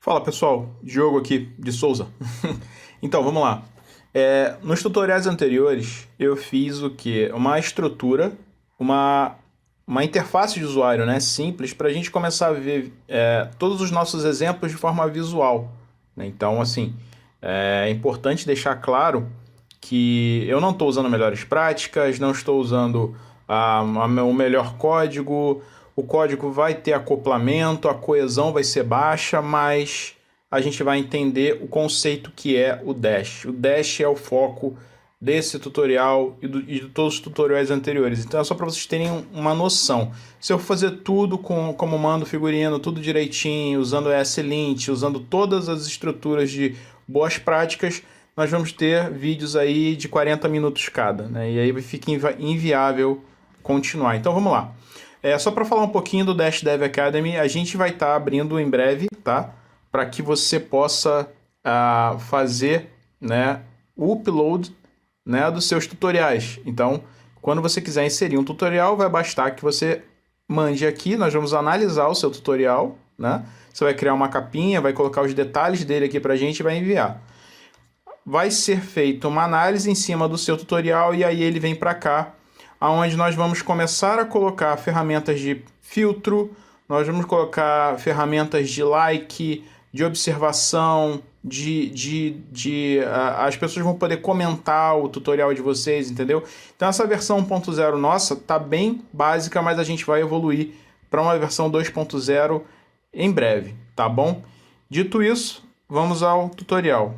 Fala pessoal, Diogo aqui de Souza. Então vamos lá. Nos tutoriais anteriores eu fiz o que? Uma estrutura, uma, uma interface de usuário, né, simples para a gente começar a ver todos os nossos exemplos de forma visual, né? Então assim, é importante deixar claro que eu não estou usando melhores práticas, não estou usando o melhor código. O código vai ter acoplamento, a coesão vai ser baixa, mas a gente vai entender o conceito que é o Dash. O Dash é o foco desse tutorial e de todos os tutoriais anteriores. Então é só para vocês terem uma noção. Se eu for fazer tudo como comando figurino, tudo direitinho, usando ESLint, usando todas as estruturas de boas práticas, nós vamos ter vídeos aí de 40 minutos cada, né? E aí fica inviável continuar. Então vamos lá. Só para falar um pouquinho do Dash Dev Academy, a gente vai estar abrindo em breve, tá? Para que você possa fazer, né, o upload, né, dos seus tutoriais. Então, quando você quiser inserir um tutorial, vai bastar que você mande aqui, nós vamos analisar o seu tutorial, né? Você vai criar uma capinha, vai colocar os detalhes dele aqui para a gente e vai enviar. Vai ser feita uma análise em cima do seu tutorial e aí ele vem para cá, onde nós vamos começar a colocar ferramentas de filtro, nós vamos colocar ferramentas de like, de observação, as pessoas vão poder comentar o tutorial de vocês, entendeu? Então essa versão 1.0 nossa tá bem básica, mas a gente vai evoluir para uma versão 2.0 em breve, tá bom? Dito isso, vamos ao tutorial.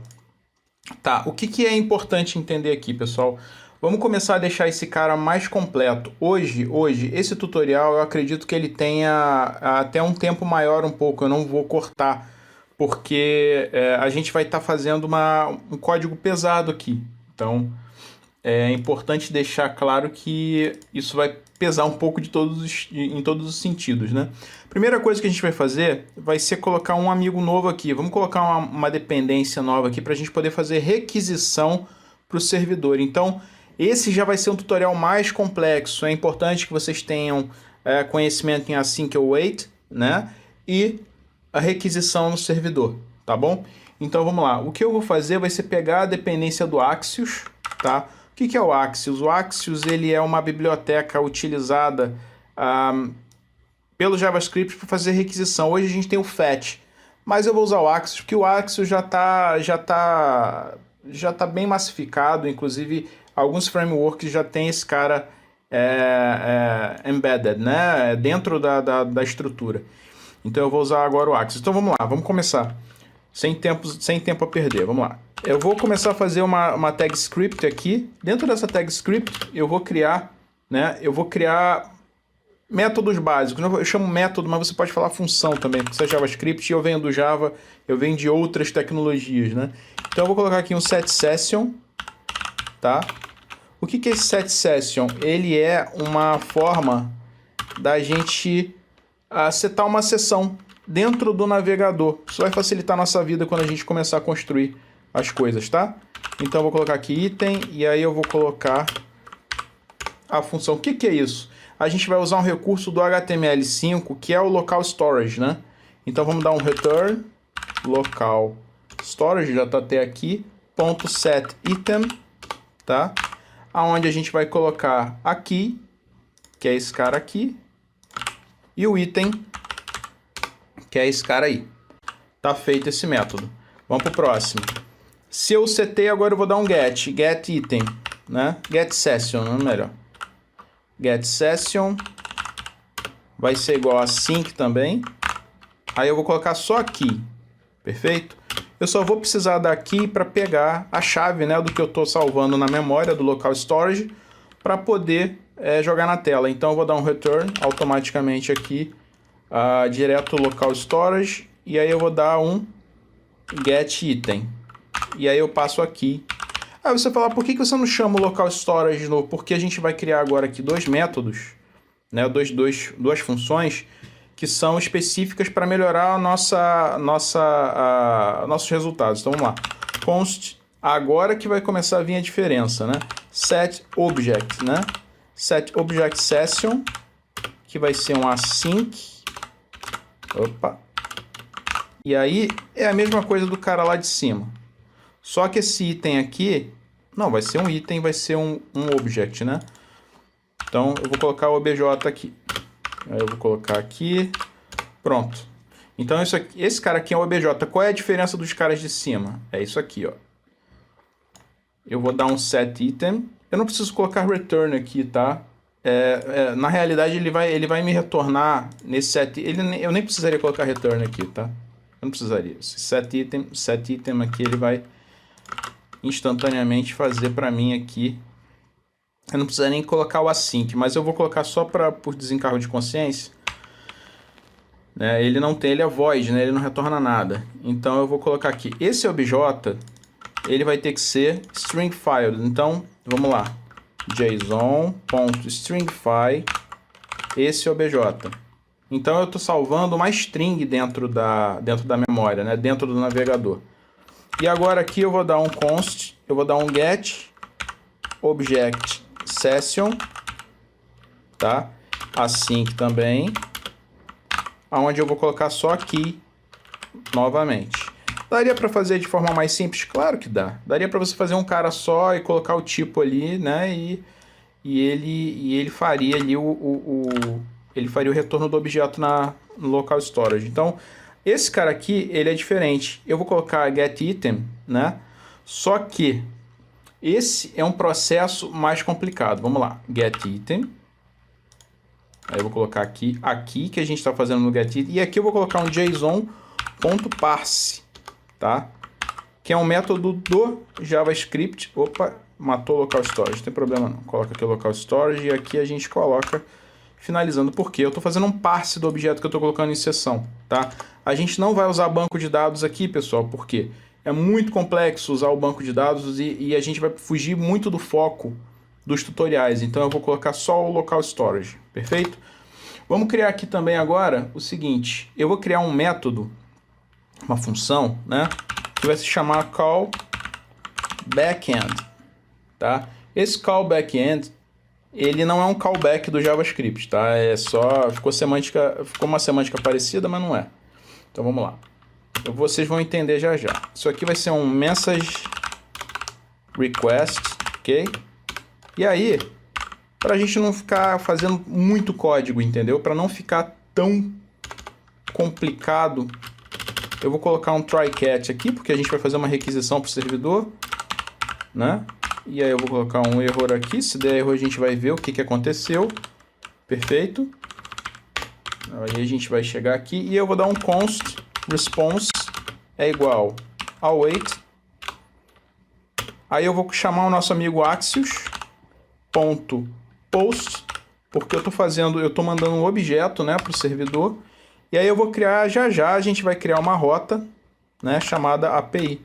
Tá, o que é importante entender aqui, pessoal? Vamos começar a deixar esse cara mais completo. Hoje, esse tutorial eu acredito que ele tenha até um tempo maior um pouco. Eu não vou cortar, porque a gente vai estar fazendo um código pesado aqui. Então, é importante deixar claro que isso vai pesar um pouco em todos os sentidos, né? Primeira coisa que a gente vai fazer vai ser colocar um amigo novo aqui. Vamos colocar uma dependência nova aqui para a gente poder fazer requisição para o servidor. Então, esse já vai ser um tutorial mais complexo. É importante que vocês tenham conhecimento em async await, né? E a requisição no servidor, tá bom? Então vamos lá. O que eu vou fazer vai ser pegar a dependência do Axios, tá? O que é o Axios? O Axios ele é uma biblioteca utilizada pelo JavaScript para fazer requisição. Hoje a gente tem o Fetch, mas eu vou usar o Axios porque o Axios já tá bem massificado. Inclusive alguns frameworks já tem esse cara embedded, né? Dentro da estrutura. Então eu vou usar agora o Axios. Então vamos lá, vamos começar. Sem tempo a perder, vamos lá. Eu vou começar a fazer uma tag script aqui. Dentro dessa tag script eu vou criar, né? Eu vou criar métodos básicos. Eu chamo método, mas você pode falar função também, porque isso é JavaScript e eu venho do Java, eu venho de outras tecnologias, né? Então eu vou colocar aqui um setSession, tá? O que é esse setSession? Ele é uma forma da gente setar uma sessão dentro do navegador. Isso vai facilitar a nossa vida quando a gente começar a construir as coisas, tá? Então eu vou colocar aqui item e aí eu vou colocar a função. O que é isso? A gente vai usar um recurso do HTML5 que é o local storage, né? Então vamos dar um return local storage, já está até aqui, .setItem, tá? Aonde a gente vai colocar aqui, que é esse cara aqui, e o item, que é esse cara aí. Tá feito esse método. Vamos pro próximo. Se eu setei, agora eu vou dar um get item, né? Get session, não é melhor. Get session vai ser igual a sync também. Aí eu vou colocar só aqui. Perfeito? Eu só vou precisar daqui para pegar a chave, né, do que eu estou salvando na memória do local storage para poder jogar na tela. Então eu vou dar um return automaticamente aqui direto local storage e aí eu vou dar um get item. E aí eu passo aqui. Aí você fala, por que você não chama o local storage de novo? Porque a gente vai criar agora aqui dois métodos, né, duas funções que são específicas para melhorar nossos resultados. Então vamos lá. Const, agora que vai começar a vir a diferença, né? Set object, né? Set object session, que vai ser um async. Opa. E aí é a mesma coisa do cara lá de cima. Só que esse item aqui, não vai ser um item, vai ser um object, né? Então eu vou colocar o obj aqui. Aí eu vou colocar aqui, pronto. Então isso aqui, esse cara aqui é o obj. Qual é a diferença dos caras de cima? É isso aqui, ó. Eu vou dar um set item. Eu não preciso colocar return aqui, tá? Na realidade ele vai me retornar nesse set. Eu nem precisaria colocar return aqui, tá? Eu não precisaria. Esse set item aqui ele vai instantaneamente fazer para mim aqui. Eu não precisaria nem colocar o async, mas eu vou colocar só por desencargo de consciência. Né? Ele é void, né? Ele não retorna nada. Então eu vou colocar aqui. Esse obj, ele vai ter que ser stringfile. Então, vamos lá. json.stringify esse obj. Então eu estou salvando uma string dentro da memória, né? Dentro do navegador. E agora aqui eu vou dar um const, eu vou dar um get object session, tá? Async também, aonde eu vou colocar só aqui novamente. Daria para fazer de forma mais simples? Claro que dá. Daria para você fazer um cara só e colocar o tipo ali, né? E ele faria ali ele faria o retorno do objeto no local storage. Então, esse cara aqui, ele é diferente. Eu vou colocar getItem, né? Só que esse é um processo mais complicado. Vamos lá, getItem. Aí eu vou colocar aqui que a gente está fazendo no getItem. E aqui eu vou colocar um json.parse, tá? Que é um método do JavaScript. Opa, matou o local storage, não tem problema não. Coloca aqui o local storage e aqui a gente coloca finalizando, porque eu estou fazendo um parse do objeto que eu estou colocando em seção, tá? A gente não vai usar banco de dados aqui, pessoal, porque é muito complexo usar o banco de dados e a gente vai fugir muito do foco dos tutoriais. Então eu vou colocar só o local storage, perfeito? Vamos criar aqui também agora o seguinte, eu vou criar um método, uma função, né? Que vai se chamar call backend, tá? Esse call backend, ele não é um callback do JavaScript, tá? Ficou uma semântica parecida, mas não é. Então vamos lá. Vocês vão entender já já. Isso aqui vai ser um message request, ok? E aí, para a gente não ficar fazendo muito código, entendeu? Para não ficar tão complicado, eu vou colocar um try catch aqui, porque a gente vai fazer uma requisição para o servidor, né? E aí eu vou colocar um erro aqui. Se der erro, a gente vai ver o que aconteceu. Perfeito. Aí a gente vai chegar aqui e eu vou dar um const response é igual ao await. Aí eu vou chamar o nosso amigo Axios.post, porque eu estou mandando um objeto, né, para o servidor. E aí eu vou criar, já a gente vai criar uma rota, né, chamada API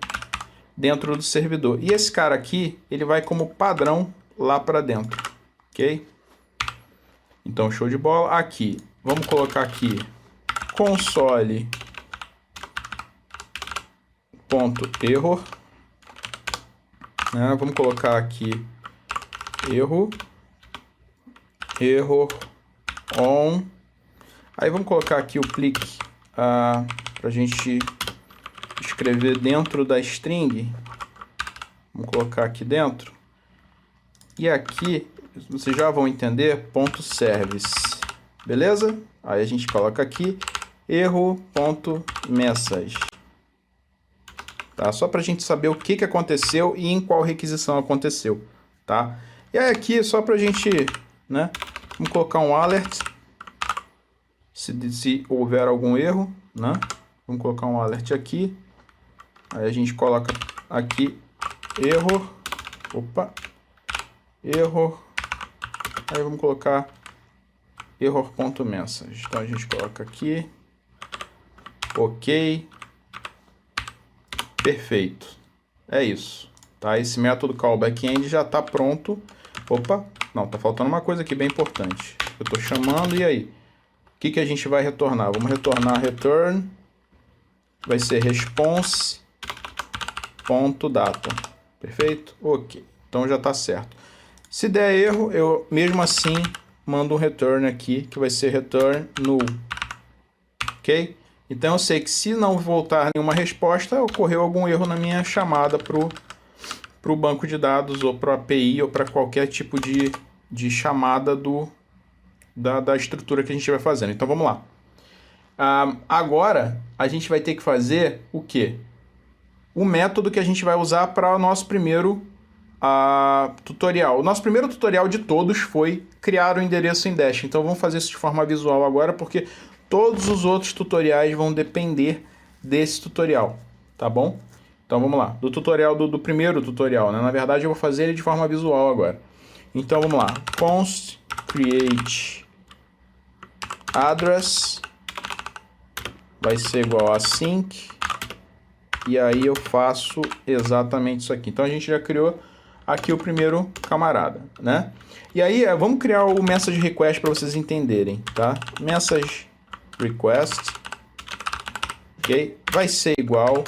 dentro do servidor. E esse cara aqui, ele vai como padrão lá para dentro, ok? Então, show de bola. Aqui, vamos colocar aqui console.error, né? Vamos colocar aqui erro on. Aí vamos colocar aqui o clique para a gente escrever dentro da string. Vamos colocar aqui dentro. E aqui, vocês já vão entender, .service. Beleza? Aí a gente coloca aqui erro.message. Tá? Só para a gente saber o que aconteceu e em qual requisição aconteceu. Tá? E aí aqui, só para a gente, né? Vamos colocar um alert. Se houver algum erro, né? Vamos colocar um alert aqui. Aí a gente coloca aqui erro. Opa. Erro. Aí vamos colocar error.message. Então a gente coloca aqui. Ok. Perfeito. É isso. Tá? Esse método callbackend já está pronto. Opa. Não, tá faltando uma coisa aqui bem importante. Eu estou chamando e aí? O que a gente vai retornar? Vamos retornar return. Vai ser response.data. Perfeito? Ok. Então já está certo. Se der erro, eu mesmo assim mando um return aqui, que vai ser return null. Ok? Então eu sei que se não voltar nenhuma resposta, ocorreu algum erro na minha chamada para o banco de dados, ou para a API, ou para qualquer tipo de chamada da estrutura que a gente vai fazendo. Então vamos lá. Agora a gente vai ter que fazer o quê? O método que a gente vai usar para o nosso primeiro tutorial. O nosso primeiro tutorial de todos foi criar o endereço em Dash. Então vamos fazer isso de forma visual agora, porque todos os outros tutoriais vão depender desse tutorial, tá bom? Então vamos lá, do tutorial do primeiro tutorial, né? Na verdade eu vou fazer ele de forma visual agora. Então vamos lá, const create address vai ser igual a sync, e aí eu faço exatamente isso aqui. Então a gente já criou aqui o primeiro camarada, né? E aí vamos criar o message request para vocês entenderem, tá? Message request, ok? Vai ser igual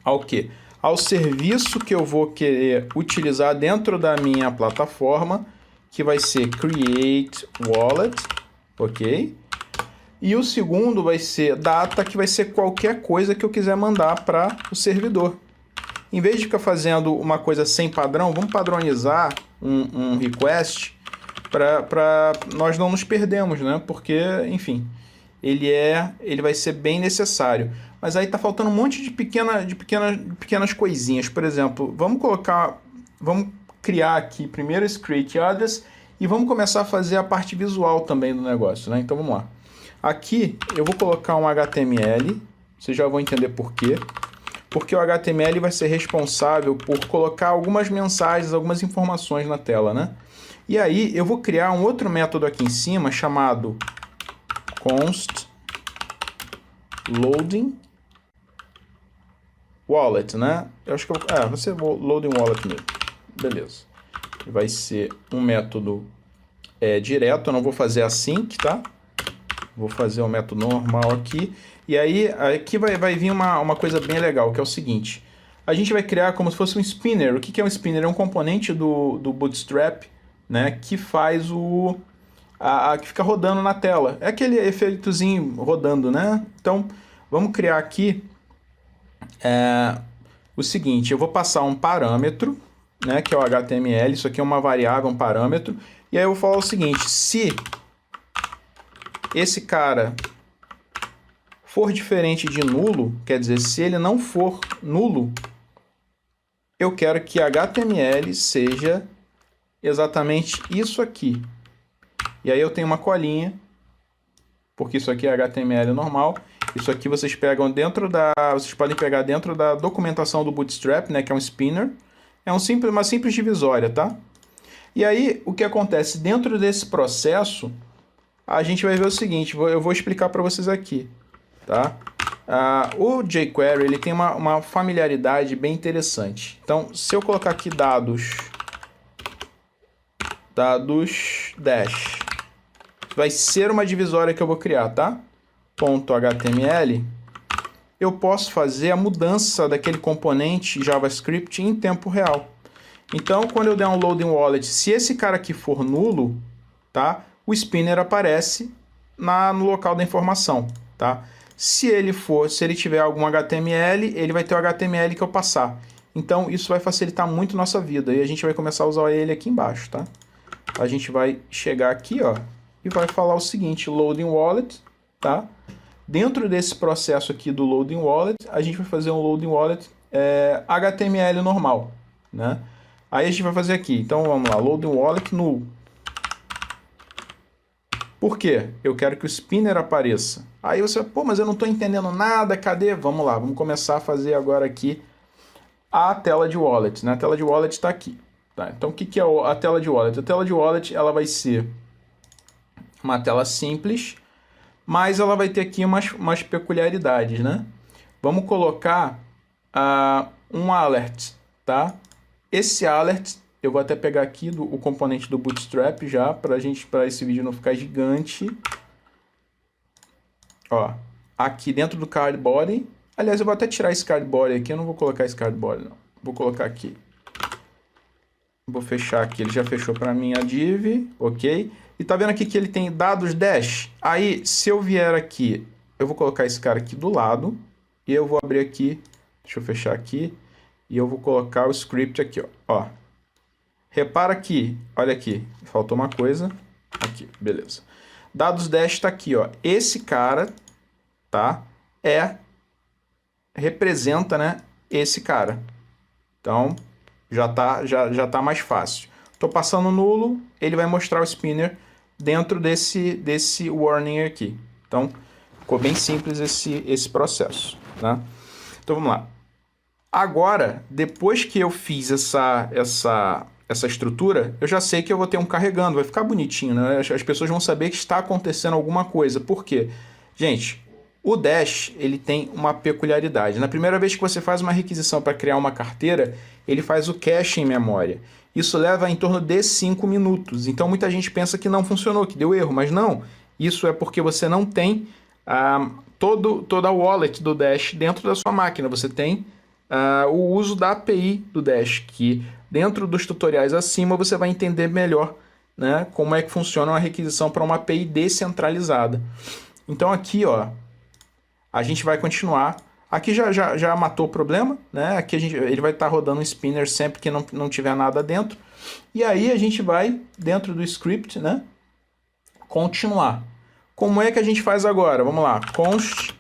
ao quê? Ao serviço que eu vou querer utilizar dentro da minha plataforma, que vai ser create wallet, ok? E o segundo vai ser data, que vai ser qualquer coisa que eu quiser mandar para o servidor. Em vez de ficar fazendo uma coisa sem padrão, vamos padronizar um request para nós não nos perdermos, né? Porque, enfim, ele vai ser bem necessário. Mas aí tá faltando um monte de pequenas coisinhas. Por exemplo, vamos criar aqui primeiro esse create address e vamos começar a fazer a parte visual também do negócio, né? Então vamos lá. Aqui eu vou colocar um HTML, vocês já vão entender por quê. Porque o HTML vai ser responsável por colocar algumas mensagens, algumas informações na tela, né? E aí eu vou criar um outro método aqui em cima chamado const loading wallet, né? Eu acho que vai ser loading wallet mesmo. Beleza. Vai ser um método direto, eu não vou fazer async, tá? Vou fazer um método normal aqui. E aí, aqui vai vir uma coisa bem legal, que é o seguinte. A gente vai criar como se fosse um spinner. O que é um spinner? É um componente do Bootstrap, né, que faz que fica rodando na tela. É aquele efeitozinho rodando, né? Então, vamos criar aqui o seguinte. Eu vou passar um parâmetro, né, que é o HTML. Isso aqui é uma variável, um parâmetro. E aí eu vou falar o seguinte. Se esse cara for diferente de nulo, quer dizer, se ele não for nulo, eu quero que HTML seja exatamente isso aqui. E aí eu tenho uma colinha, porque isso aqui é HTML normal. Isso aqui vocês podem pegar dentro da documentação do Bootstrap, né, que é um spinner. É uma simples divisória, tá? E aí o que acontece dentro desse processo? A gente vai ver o seguinte, eu vou explicar para vocês aqui, tá? O jQuery ele tem uma familiaridade bem interessante. Então, se eu colocar aqui dados dash, vai ser uma divisória que eu vou criar, tá? .html, eu posso fazer a mudança daquele componente JavaScript em tempo real. Então, quando eu der um loading wallet, se esse cara aqui for nulo, tá? O spinner aparece no local da informação, tá? Se ele tiver algum HTML, ele vai ter o HTML que eu passar. Então, isso vai facilitar muito nossa vida. E a gente vai começar a usar ele aqui embaixo, tá? A gente vai chegar aqui, ó, e vai falar o seguinte, loading wallet, tá? Dentro desse processo aqui do loading wallet, a gente vai fazer um loading wallet HTML normal, né? Aí a gente vai fazer aqui. Então, vamos lá, loading wallet null. Por quê? Eu quero que o spinner apareça. Aí você, mas eu não estou entendendo nada, cadê? Vamos lá, vamos começar a fazer agora aqui a tela de wallet, né? A tela de wallet está aqui. Tá? Então, o que é a tela de wallet? A tela de wallet ela vai ser uma tela simples, mas ela vai ter aqui umas peculiaridades, né? Vamos colocar um alert, tá? Esse alert, eu vou até pegar aqui o componente do Bootstrap já, para esse vídeo não ficar gigante. Ó, aqui dentro do card body. Aliás, eu vou até tirar esse card body aqui, eu não vou colocar esse card body, não. Vou colocar aqui. Vou fechar aqui, ele já fechou para mim a div, ok? E tá vendo aqui que ele tem dados dash? Aí, se eu vier aqui eu vou colocar esse cara aqui do lado e eu vou abrir aqui, deixa eu fechar aqui, e eu vou colocar o script aqui, ó. Repara aqui, olha aqui, faltou uma coisa, aqui, beleza. Dados dash está aqui, ó. Esse cara, tá, representa, né, esse cara. Então, já tá mais fácil. Estou passando nulo, ele vai mostrar o spinner dentro desse warning aqui. Então, ficou bem simples esse processo, né? Então, vamos lá. Agora, depois que eu fiz essa estrutura, eu já sei que eu vou ter um carregando, vai ficar bonitinho, né? As pessoas vão saber que está acontecendo alguma coisa. Por quê? Gente, o Dash, ele tem uma peculiaridade. Na primeira vez que você faz uma requisição para criar uma carteira, ele faz o cache em memória. Isso leva em torno de 5 minutos. Então, muita gente pensa que não funcionou, que deu erro, mas não. Isso é porque você não tem toda a wallet do Dash dentro da sua máquina. Você tem o uso da API do Dash, que dentro dos tutoriais acima você vai entender melhor, né, como é que funciona uma requisição para uma API descentralizada. Então aqui, ó, a gente vai continuar. Aqui já matou o problema, né? Aqui ele vai estar rodando um spinner sempre que não tiver nada dentro. E aí a gente vai, dentro do script, né, continuar. Como é que a gente faz agora? Vamos lá, const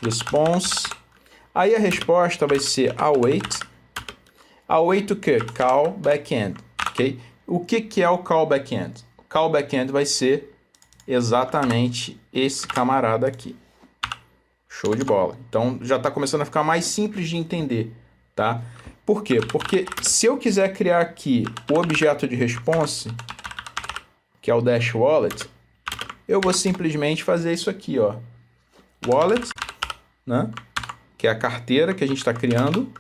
response. Aí a resposta vai ser await. Await o quê? Call backend, ok? O que é o call backend? O call backend vai ser exatamente esse camarada aqui. Show de bola. Então já está começando a ficar mais simples de entender, tá? Por quê? Porque se eu quiser criar aqui o objeto de response, que é o Dash Wallet, eu vou simplesmente fazer isso aqui, ó. Wallet, né? Que é a carteira que a gente está criando.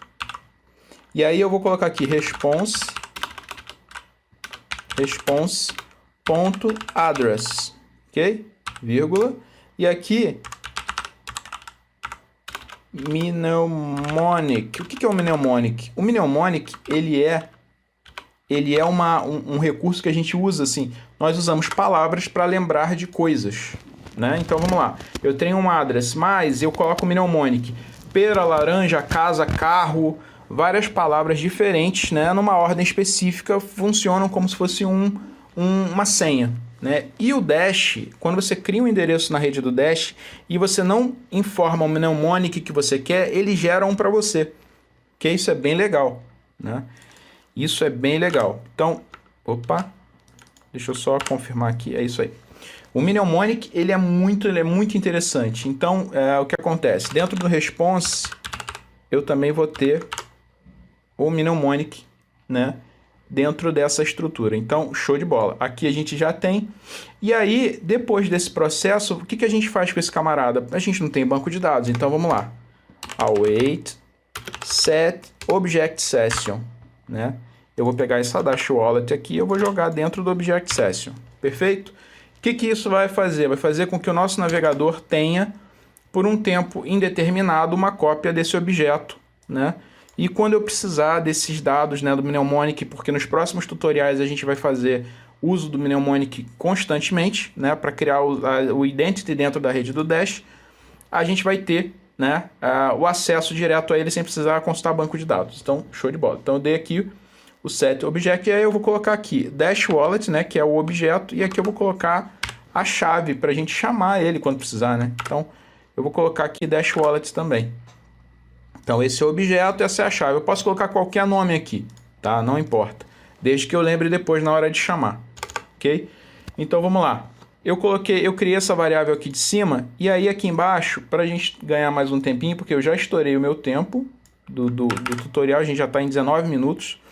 E aí eu vou colocar aqui response.address, ok? Vírgula. E aqui mnemonic. O que é o mnemonic? O mnemonic, ele é um recurso que a gente usa assim. Nós usamos palavras para lembrar de coisas, né? Então vamos lá. Eu tenho uma address, mas eu coloco o mnemonic. Pera, laranja, casa, carro, várias palavras diferentes, né? Numa ordem específica, funcionam como se fosse uma senha, né? E o Dash, quando você cria um endereço na rede do Dash e você não informa o mnemonic que você quer, ele gera um para você. Que isso é bem legal, né? Isso é bem legal. Então, opa, deixa eu só confirmar aqui, é isso aí. O mnemonic, ele é muito interessante. Então, o que acontece? Dentro do response, eu também vou ter o mnemonic, né, dentro dessa estrutura. Então, show de bola. Aqui a gente já tem. E aí, depois desse processo, o que a gente faz com esse camarada? A gente não tem banco de dados, então vamos lá. Await set object session, né? Eu vou pegar essa Dash Wallet aqui e eu vou jogar dentro do object session. Perfeito? O que isso vai fazer? Vai fazer com que o nosso navegador tenha, por um tempo indeterminado, uma cópia desse objeto, né? E quando eu precisar desses dados, né, do mnemonic, porque nos próximos tutoriais a gente vai fazer uso do mnemonic constantemente, né, para criar o identity dentro da rede do Dash, a gente vai ter, né, o acesso direto a ele sem precisar consultar banco de dados. Então, show de bola. Então eu dei aqui o set object, e aí eu vou colocar aqui Dash Wallet, né, que é o objeto, e aqui eu vou colocar a chave para a gente chamar ele quando precisar, né? Então, eu vou colocar aqui Dash Wallet também. Então, esse é o objeto, essa é a chave. Eu posso colocar qualquer nome aqui, tá? Não importa. Desde que eu lembre depois na hora de chamar, ok? Então, vamos lá. Eu criei essa variável aqui de cima, e aí aqui embaixo, para a gente ganhar mais um tempinho, porque eu já estourei o meu tempo do tutorial, a gente já está em 19 minutos.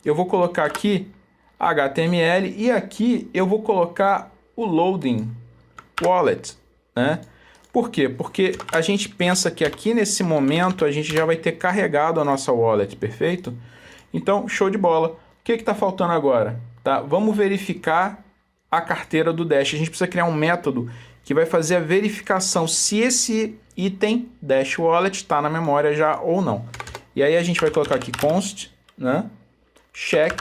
Eu vou colocar aqui HTML e aqui eu vou colocar o loading wallet, né? Por quê? Porque a gente pensa que aqui nesse momento a gente já vai ter carregado a nossa wallet, perfeito? Então, show de bola. O que está faltando agora? Tá? Vamos verificar a carteira do Dash. A gente precisa criar um método que vai fazer a verificação se esse item Dash Wallet está na memória já ou não. E aí a gente vai colocar aqui const, né? Check,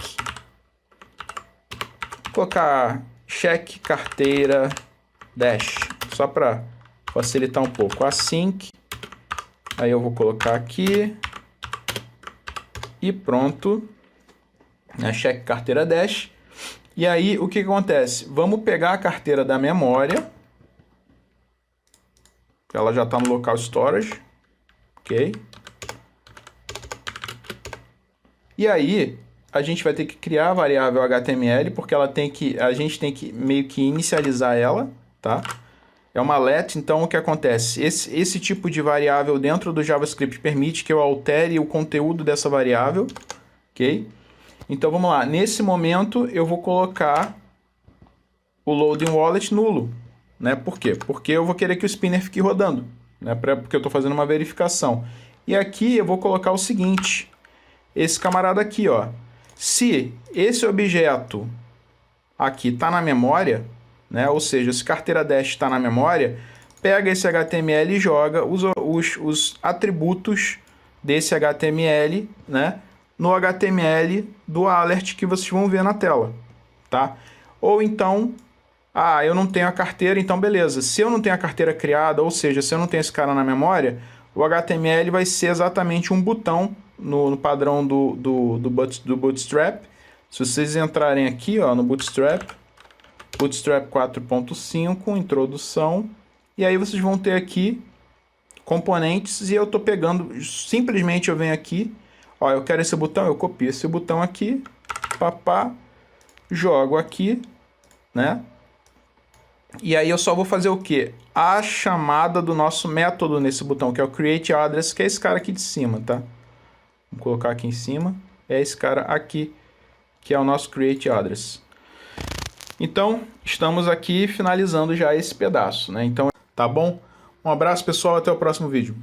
colocar check carteira Dash, só para facilitar um pouco. Async, aí eu vou colocar aqui e pronto. Check carteira dash. E aí o que acontece? Vamos pegar a carteira da memória. Ela já está no local storage. Ok. E aí a gente vai ter que criar a variável HTML, porque a gente tem que meio que inicializar ela, tá? É uma let, então o que acontece? Esse tipo de variável dentro do JavaScript permite que eu altere o conteúdo dessa variável, ok? Então vamos lá, nesse momento eu vou colocar o loading wallet nulo, né? Por quê? Porque eu vou querer que o spinner fique rodando, né? Porque eu estou fazendo uma verificação. E aqui eu vou colocar o seguinte, esse camarada aqui, ó. Se esse objeto aqui está na memória, né? Ou seja, se carteira dash está na memória, pega esse HTML e joga os atributos desse HTML, né? No HTML do alert que vocês vão ver na tela, tá? Ou então, eu não tenho a carteira, então beleza. Se eu não tenho a carteira criada, ou seja, se eu não tenho esse cara na memória, o HTML vai ser exatamente um botão no padrão do Bootstrap. Se vocês entrarem aqui, ó, no Bootstrap 4.5, introdução, e aí vocês vão ter aqui componentes, e eu estou pegando, simplesmente eu venho aqui, ó, eu quero esse botão, eu copio esse botão aqui, jogo aqui, né? E aí eu só vou fazer o quê? A chamada do nosso método nesse botão, que é o createAddress, que é esse cara aqui de cima, tá? Vou colocar aqui em cima, é esse cara aqui, que é o nosso createAddress. Então, estamos aqui finalizando já esse pedaço, né? Então, tá bom? Um abraço, pessoal, até o próximo vídeo.